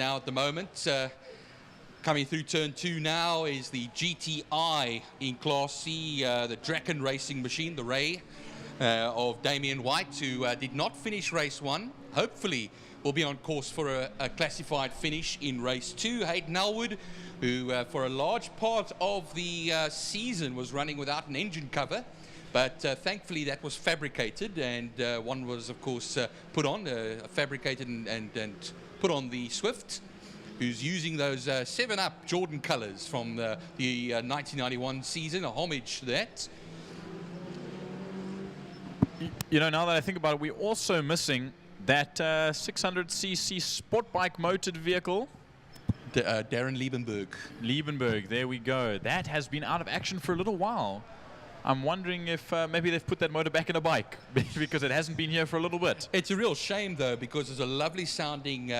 now at the moment. Coming through turn 2 now is the GTI in Class C, the Draken racing machine, the Ray of Damien White, who did not finish race 1. Hopefully will be on course for a classified finish in race 2. Hayden Elwood, who for a large part of the season was running without an engine cover, but thankfully that was fabricated, and one was of course put on, fabricated and put on the Swift, who's using those 7-Up Jordan colours from the 1991 season, a homage to that. You know, now that I think about it, we're also missing that 600cc sport bike motored vehicle. Darren Liebenberg. Liebenberg, there we go. That has been out of action for a little while. I'm wondering if maybe they've put that motor back in a bike because it hasn't been here for a little bit. It's a real shame, though, because it's a lovely sounding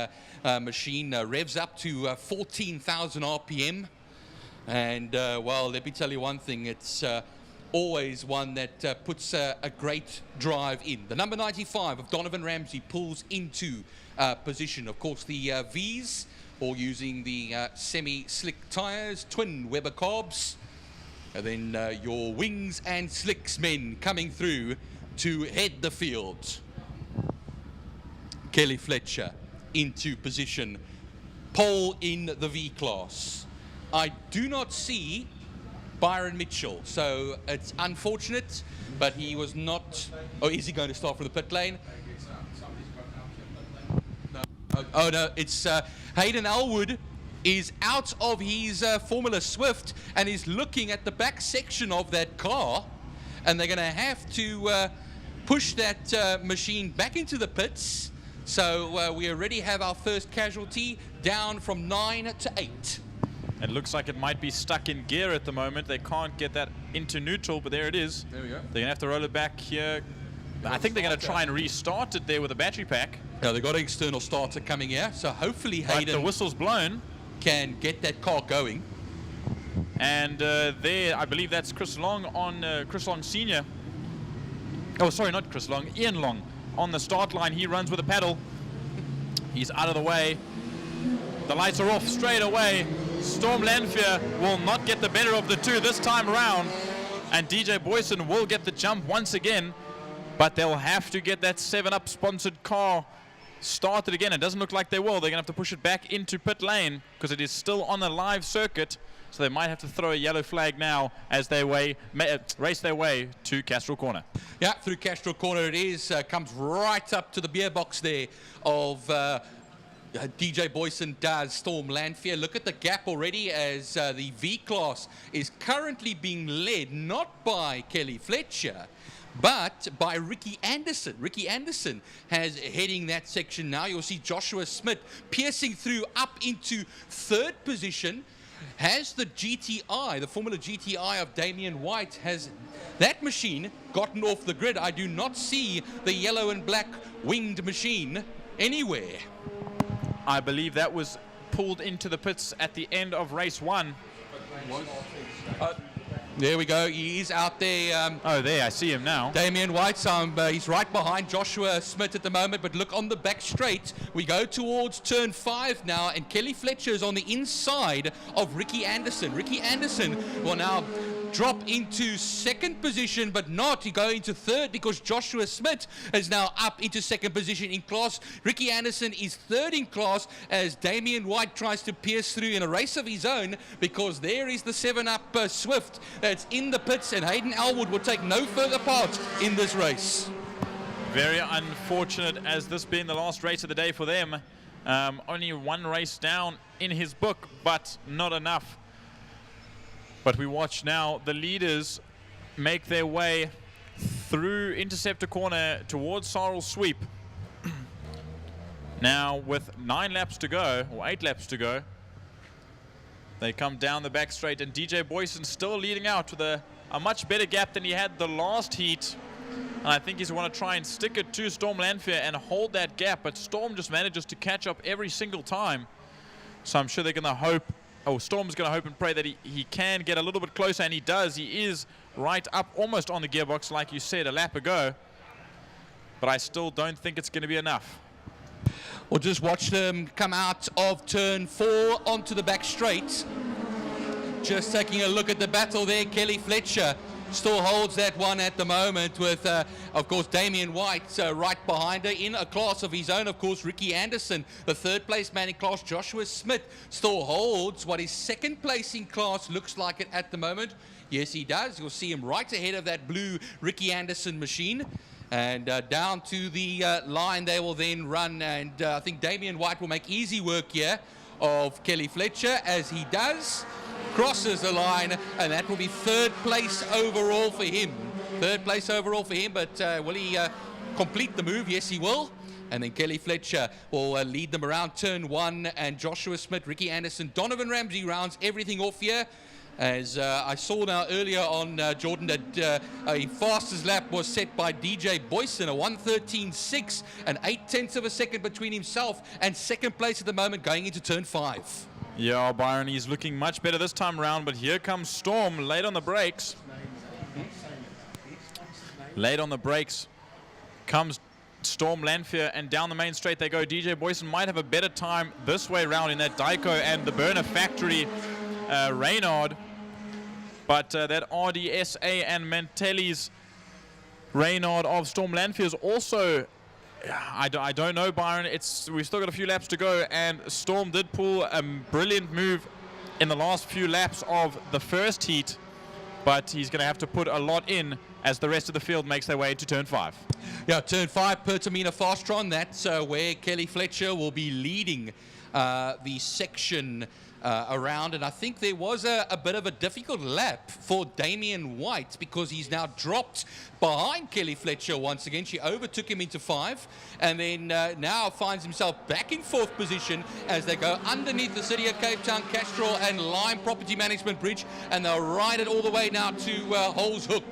machine. Revs up to 14,000 RPM. And, well, let me tell you one thing. It's always one that puts a great drive in. The number 95 of Donovan Ramsey pulls into position. Of course, the V's, all using the semi-slick tyres, twin Weber carbs. And then your wings and slicks men coming through to head the field. Kelly Fletcher into position. Pole in the V class. I do not see Byron Mitchell, so it's unfortunate, but he was not. Oh, is he going to start from the pit lane? No. Oh no, it's Hayden Elwood is out of his Formula Swift and is looking at the back section of that car, and they're going to have to push that machine back into the pits. So we already have our first casualty, down from 9 to 8. It looks like it might be stuck in gear at the moment. They can't get that into neutral, but there it is. There we go. They're going to have to roll it back here. I think they're going to try and restart it there with a battery pack. Now they've got an external starter coming here, so hopefully But Hayden the whistle's blown. can get that car going. And there, I believe that's Chris Long on Chris Long Senior. Oh, sorry, not Chris Long, Ian Long on the start line. He runs with a paddle. He's out of the way. The lights are off straight away. Storm Lanfear will not get the better of the two this time around. And DJ Boyson will get the jump once again. But they'll have to get that 7-Up sponsored car started again. It doesn't look like they will. They're going to have to push it back into pit lane because it is still on a live circuit. So they might have to throw a yellow flag now as they race their way to Castrol Corner. Yeah, through Castrol Corner it is. Comes right up to the beer box there of DJ Boyson does Storm Lanfear. Look at the gap already as the V-Class is currently being led not by Kelly Fletcher, but by Ricky Anderson. Ricky Anderson has heading that section now. You'll see Joshua Smith piercing through up into 3rd position. Has the GTI, the Formula GTI of Damien White, has that machine gotten off the grid? I do not see the yellow and black winged machine anywhere. I believe that was pulled into the pits at the end of race 1. There we go. He is out there. Oh, there, I see him now. Damien White, he's right behind Joshua Smith at the moment, but look on the back straight. We go towards turn 5 now, and Kelly Fletcher is on the inside of Ricky Anderson. Ricky Anderson will now drop into 2nd position, but not to go into 3rd because Joshua Smith is now up into 2nd position in class. Ricky Anderson is 3rd in class as Damien White tries to pierce through in a race of his own, because there is the 7-Up Swift that's in the pits, and Hayden Elwood will take no further part in this race. Very unfortunate, as this being the last race of the day for them. Only 1 race down in his book, but not enough. But we watch now the leaders make their way through Interceptor Corner towards Sarl Sweep. Now with 9 laps to go, or 8 laps to go, they come down the back straight, and DJ Boyson still leading out with a much better gap than he had the last heat. And I think he's going to try and stick it to Storm Lanfear and hold that gap, but Storm just manages to catch up every single time. So I'm sure they're going to hope, Storm's going to hope and pray that he can get a little bit closer, and he does. He is right up almost on the gearbox, like you said, a lap ago. But I still don't think it's going to be enough. Or just watch them come out of turn 4 onto the back straight. Just taking a look at the battle there, Kelly Fletcher still holds that one at the moment with, of course, Damien White right behind her. In a class of his own, of course, Ricky Anderson, the third place man in class. Joshua Smith still holds what his second place in class looks like it at the moment. Yes, he does. You'll see him right ahead of that blue Ricky Anderson machine. And down to the line they will then run. And I think Damien White will make easy work here of Kelly Fletcher as he does. Crosses the line, and that will be third place overall for him. Third place overall for him, but will he complete the move? Yes, he will. And then Kelly Fletcher will lead them around turn 1, and Joshua Smith, Ricky Anderson, Donovan Ramsey rounds everything off here. As I saw now earlier on, Jordan, that a fastest lap was set by DJ Boyson, a 1:13.6, and 0.8 of a second between himself and second place at the moment going into turn 5. Yeah, Byron, he's looking much better this time around, but here comes Storm late on the brakes. Late on the brakes comes Storm Lanfear, and down the main straight they go. DJ Boyson might have a better time this way round in that Dyko and the Burner Factory Reynard, but that RDSA and Mantelli's Reynard of Storm Lanfear is also, I don't know, Byron. We've still got a few laps to go, and Storm did pull a brilliant move in the last few laps of the first heat, but he's going to have to put a lot in as the rest of the field makes their way to turn 5. Yeah, turn 5, Pertamina Fastron. That's where Kelly Fletcher will be leading the section around, and I think there was a bit of a difficult lap for Damien White because he's now dropped behind Kelly Fletcher once again. She overtook him into 5, and then now finds himself back in 4th position as they go underneath the City of Cape Town Castrol and Lime Property Management Bridge, and they'll ride it all the way now to Holes Hook.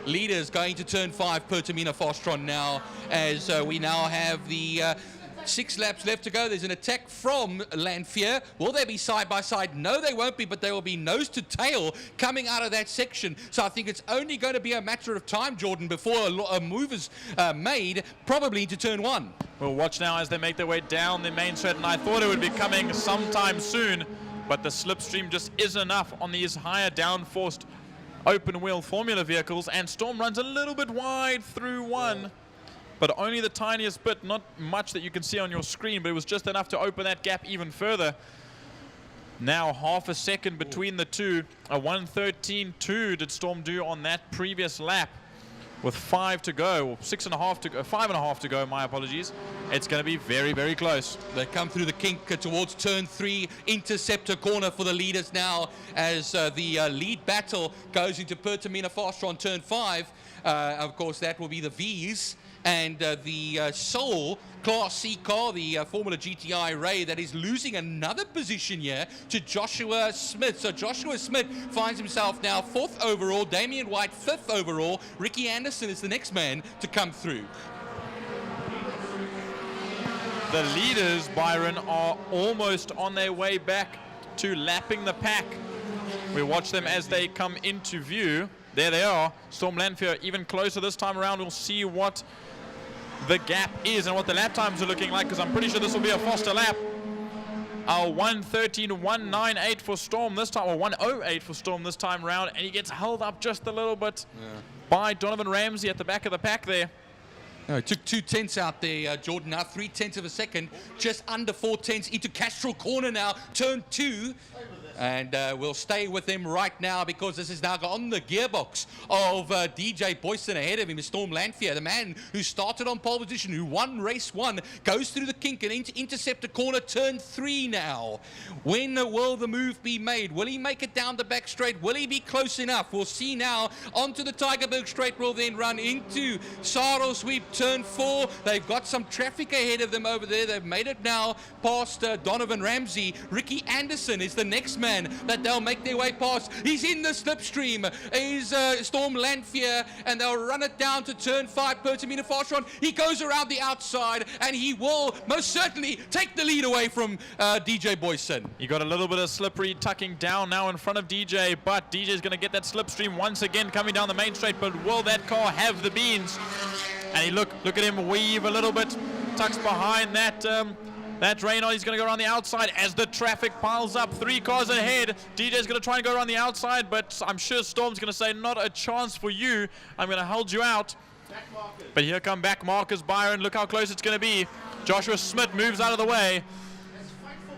Leaders going to turn 5, Pertamina Fastron now, as we now have the 6 laps left to go. There's an attack from Lanfear. Will they be side by side? No, they won't be, but they will be nose to tail coming out of that section. So I think it's only going to be a matter of time, Jordan, before a move is made, probably into turn 1. We'll watch now as they make their way down the main straight, and I thought it would be coming sometime soon, but the slipstream just isn't enough on these higher downforced open wheel formula vehicles, and Storm runs a little bit wide through 1. But only the tiniest bit, not much that you can see on your screen, but it was just enough to open that gap even further. Now half a second between the two. A 1:13.2 did Storm do on that previous lap with 5 to go, or 6.5 to go, 5.5 to go, my apologies. It's going to be very, very close. They come through the kink towards turn 3, interceptor corner for the leaders now as the lead battle goes into Pertamina Fastron on turn 5. Of course, that will be the V's. And the Soul Class C car, the Formula GTI Ray, that is losing another position here to Joshua Smith. So Joshua Smith finds himself now 4th overall, Damien White 5th overall. Ricky Anderson is the next man to come through. The leaders, Byron, are almost on their way back to lapping the pack. We watch them as they come into view. There they are. Storm Lanfear even closer this time around. We'll see what the gap is and what the lap times are looking like, because I'm pretty sure this will be a faster lap. 1:13.198 for Storm this time, or 1:08 for Storm this time around, and he gets held up just a little bit by Donovan Ramsey at the back of the pack there. No, it took 2 tenths out there, Jordan. Now 3/10 of a second, just under 4 tenths into Castrol corner now, turn 2. And we'll stay with them right now because this is now on the gearbox of DJ Boyson. Ahead of him is Storm Lanfear, the man who started on pole position, who won race 1, goes through the kink and into interceptor corner, turn 3 now. When will the move be made? Will he make it down the back straight? Will he be close enough? We'll see now. Onto the Tygerberg straight will then run into Saro Sweep, turn 4. They've got some traffic ahead of them over there. They've made it now past Donovan Ramsey. Ricky Anderson is the next man that they'll make their way past. He's in the slipstream. Is Storm Lanfear, and they'll run it down to turn 5, Pertamina Fastron. He goes around the outside, and he will most certainly take the lead away from DJ Boyson. You got a little bit of slippery tucking down now in front of DJ, but DJ's going to get that slipstream once again coming down the main straight, but will that car have the beans? And look at him weave a little bit tucks behind that that Reynolds. He's going to go around the outside as the traffic piles up. 3 cars ahead. DJ's going to try and go around the outside, but I'm sure Storm's going to say, not a chance for you. I'm going to hold you out. But here come back markers, Byron. Look how close it's going to be. Joshua Smith moves out of the way.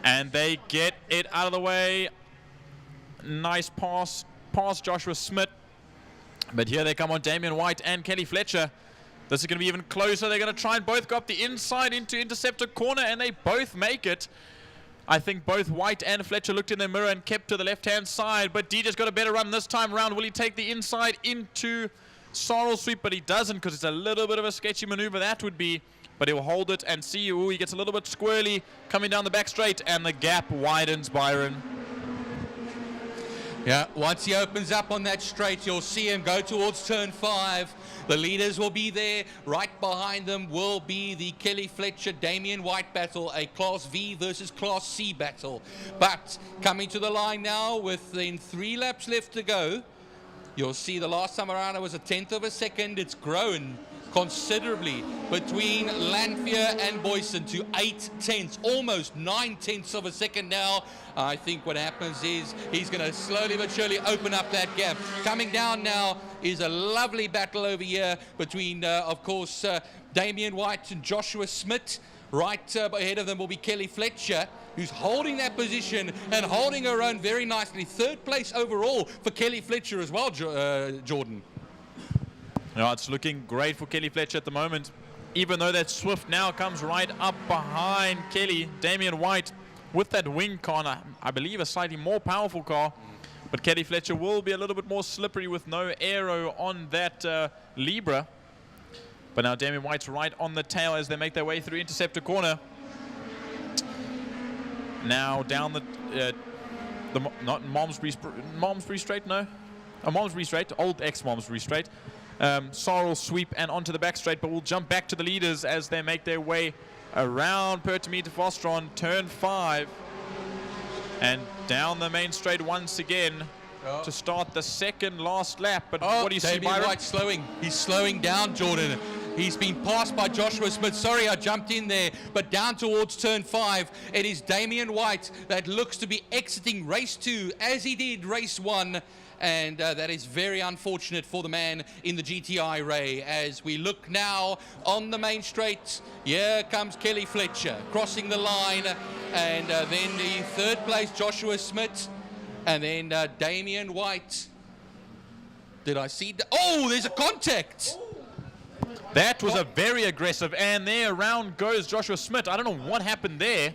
And they get it out of the way. Nice pass past Joshua Smith. But here they come on Damien White and Kelly Fletcher. This is going to be even closer. They're going to try and both go up the inside into interceptor corner, and they both make it. I think both White and Fletcher looked in their mirror and kept to the left-hand side, but DJ's got a better run this time around. Will he take the inside into Sorrel Sweep? But he doesn't, because it's a little bit of a sketchy maneuver, that would be. But he'll hold it and see. Ooh, he gets a little bit squirrely coming down the back straight, and the gap widens, Byron. Yeah, once he opens up on that straight, you'll see him go towards turn 5. The leaders will be there. Right behind them will be the Kelly Fletcher, Damien White battle, a Class V versus Class C battle. But coming to the line now within 3 laps left to go, you'll see the last time around it was a 1/10 of a second. It's grown considerably between Lanphier and Boyson to 8/10, almost 9/10 of a second now. I think what happens is he's going to slowly but surely open up that gap. Coming down now is a lovely battle over here between, of course, Damien White and Joshua Smith. Right ahead of them will be Kelly Fletcher, who's holding that position and holding her own very nicely. 3rd place overall for Kelly Fletcher as well, Jordan. No, it's looking great for Kelly Fletcher at the moment. Even though that Swift now comes right up behind Kelly, Damien White with that wing car, I believe a slightly more powerful car. But Kelly Fletcher will be a little bit more slippery with no aero on that Libre. But now Damien White's right on the tail as they make their way through interceptor corner. Now down the not Malmesbury Straight, no. Malmesbury Straight, old ex-Malmesbury Straight. Sorrel Sweep and onto the back straight, but we'll jump back to the leaders as they make their way around Pertamita Fostron, turn 5, and down the main straight once again to start the second last lap. But what do you see, Byron? White slowing. He's slowing down, Jordan. He's been passed by Joshua Smith. Sorry, I jumped in there, but down towards turn 5, it is Damien White that looks to be exiting race 2 as he did race 1. And that is very unfortunate for the man in the GTI Ray. As we look now on the main straight, here comes Kelly Fletcher crossing the line, and then the 3rd place Joshua Smith, and then Damien White. Did I see? Oh, there's a contact. That was a very aggressive, and there around goes Joshua Smith. I don't know what happened there.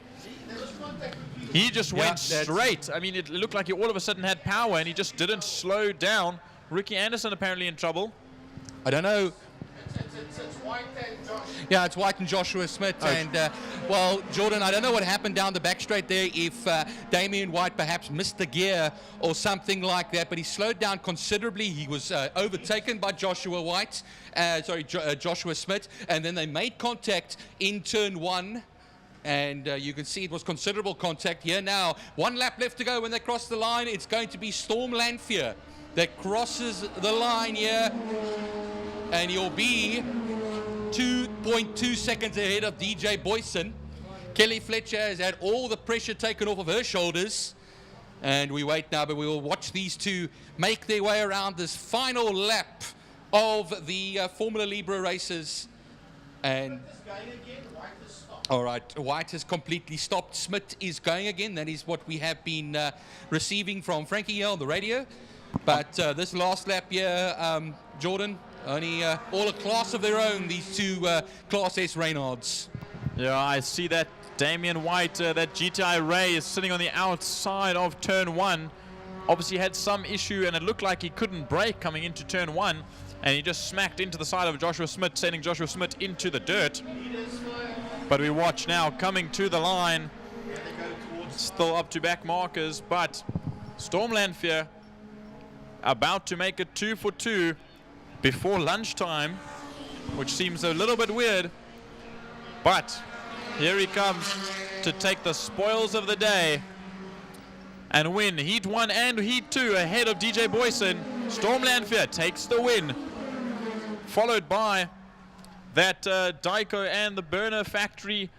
He just went straight. I mean, it looked like he all of a sudden had power, and he just didn't slow down. Ricky Anderson apparently in trouble. I don't know. It's White and Joshua. Yeah, it's White and Joshua Smith. Oh. And, well, Jordan, I don't know what happened down the back straight there, if Damien White perhaps missed the gear or something like that, but he slowed down considerably. He was overtaken by Joshua Smith, and then they made contact in turn 1. And you can see it was considerable contact here now. 1 lap left to go when they cross the line. It's going to be Storm Lanphier that crosses the line here. And he'll be 2.2 seconds ahead of DJ Boyson. Kelly Fletcher has had all the pressure taken off of her shoulders. And we wait now, but we will watch these two make their way around this final lap of the Formula Libre races. And all right, White has completely stopped. Smith is going again. That is what we have been receiving from Frankie here on the radio. But this last lap here, Jordan, only all a class of their own, these two Class S Reynolds. Yeah, I see that Damien White, that GTI Ray, is sitting on the outside of turn 1. Obviously had some issue, and it looked like he couldn't brake coming into turn 1. And he just smacked into the side of Joshua Smith, sending Joshua Smith into the dirt. But we watch now coming to the line. Still up to back markers, but Storm Lanphier about to make it 2 for 2 before lunchtime, which seems a little bit weird. But here he comes to take the spoils of the day and win Heat 1 and Heat 2 ahead of DJ Boyson. Storm Lanphier takes the win, followed by that Dyko and the burner factory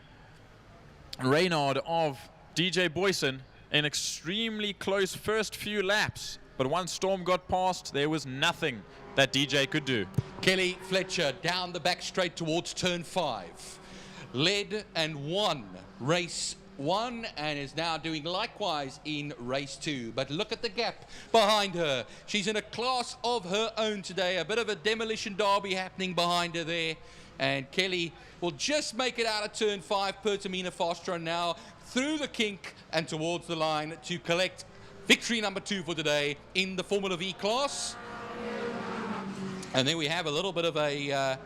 Reynard of DJ Boyson, an extremely close first few laps. But once Storm got past, there was nothing that DJ could do. Kelly Fletcher down the back straight towards turn 5. Led and won race 1 and is now doing likewise in race 2. But look at the gap behind her. She's in a class of her own today. A bit of a demolition derby happening behind her there. And Kelly will just make it out of turn 5. Pertamina fast run now through the kink and towards the line to collect victory number 2 for today in the Formula V class. And then we have a little bit of a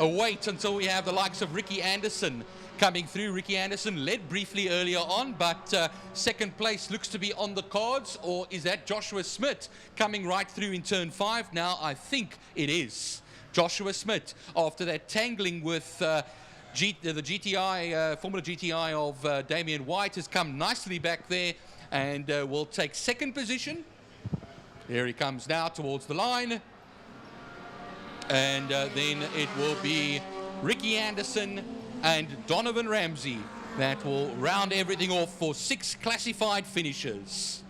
wait until we have the likes of Ricky Anderson coming through. Ricky Anderson led briefly earlier on, but second place looks to be on the cards. Or is that Joshua Smith coming right through in turn 5? Now I think it is Joshua Smith after that tangling with the GTI, Formula GTI of Damien White has come nicely back there and will take second position. Here he comes now towards the line. And then it will be Ricky Anderson and Donovan Ramsey that will round everything off for 6 classified finishers.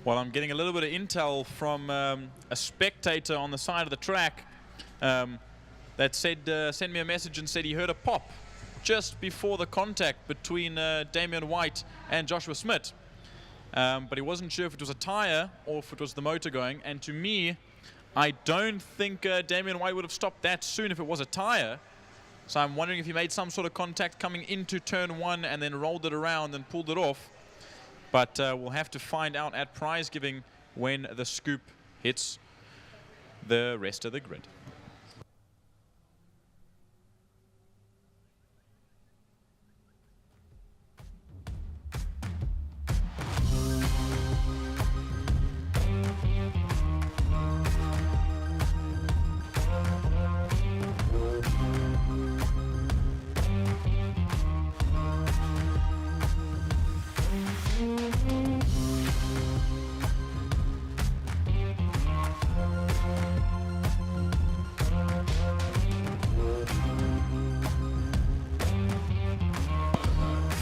Well, I'm getting a little bit of intel from a spectator on the side of the track that said, sent me a message and said he heard a pop just before the contact between Damien White and Joshua Smith. But he wasn't sure if it was a tire or if it was the motor going. And to me, I don't think Damien White would have stopped that soon if it was a tire. So I'm wondering if he made some sort of contact coming into turn 1 and then rolled it around and pulled it off. But we'll have to find out at prize giving when the scoop hits the rest of the grid.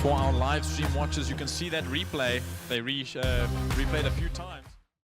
For our live stream watchers, you can see that replay. They replayed a few times.